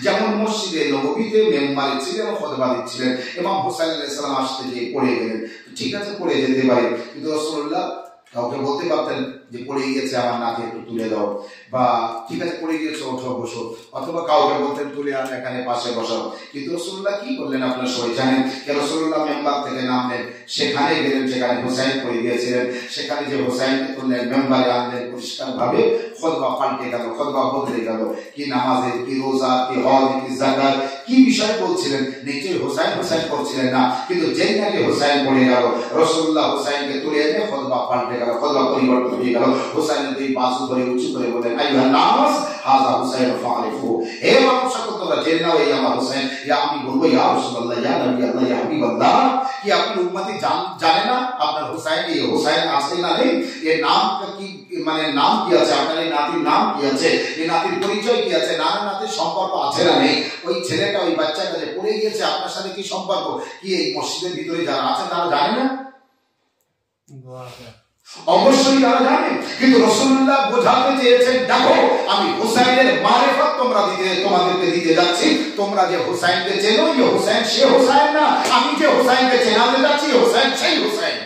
যেমন মসজিদে নববীতে মেম্বারে ছিলেন, খুতবা দিচ্ছিলেন, ইমাম হুসাইন আলাইহিস সালাম আসতে গিয়ে পড়ে গেলেন, ঠিক আছে পড়ে যেতে পারে, কিন্তু রাসূলুল্লাহ কাউকে বলতে পারতেন যে পড়ে গিয়েছে আমার নাতি একটু তুলে দাও, বা ঠিক আছে পড়ে গিয়েছে ওঠো বসো, অথবা কাউকে বলতেন তুলে আন এখানে পাশে বসাও। কিন্তু রাসূলুল্লাহ কি করলেন আপনারা সবাই জানেন, রাসূলুল্লাহ মেম্বার থেকে নামলেন, সেখানে গেলেন যেখানে হুসাইন পড়ে গিয়েছিলেন, সেখানে যে হুসাইনকে তুললেন মেম্বারে আনলেন, পরিষ্কার ভাবে খুতবা পাল্টে গেল, খুতবা বদলে গেল, কি নামাজের, কি রোজা, কি হজ, কি যাকাত, কি বিষয় বলছিলেন, নিশ্চয়ই হুসাইন হুসাইন করছিলেন না, কিন্তু যেই নাকি হুসাইন পড়ে গেল, রাসূলুল্লাহ হুসাইনকে তুলে এনে খুতবা পাল্টে গেল, খুতবা পরিবর্তন হয়ে গেল। হুসাইনের দুই বাজু ধরে উঁচু করে বলেন, আইয়ুহান নাস হাযা হুসাইন ফারিফু, হে মানুষ সকল তোমরা জেনে নাও এই আমার হুসাইন। ইয়া আমি বলবো ইয়া রাসূলুল্লাহ, ইয়া নবী আল্লাহ, ইয়া হাবিবাল্লাহ, কি আপনি উম্মতি জানে না আপনার হুসাইন, এই হুসাইন আছে না নেই, এর নাম কি, মানে নাম কি আছে, আপনার এই নাতির নাম কি আছে, এই নাতির পরিচয় কি আছে, নানা নাতির সম্পর্ক আছে না নেই, ওই ছেলেটা ওই বাচ্চাটা যে পড়ে গিয়েছে আপনার সাথে কি সম্পর্ক, কি এই মসজিদের ভিতরে যারা আছেন তারা জানে না? অবশ্যই তারা জানে, কিন্তু রাসূলুল্লাহ বোঝাতে চেয়েছেন দেখো আমি হুসাইনের মারিফত তোমাদেরকে দিতে যাচ্ছি, তোমরা যে হুসাইনকে চেনো, এই হুসাইন সে হুসাইন না, আমি যে হুসাইনকে চেনাতে যাচ্ছি হুসাইন সেই হুসাইন।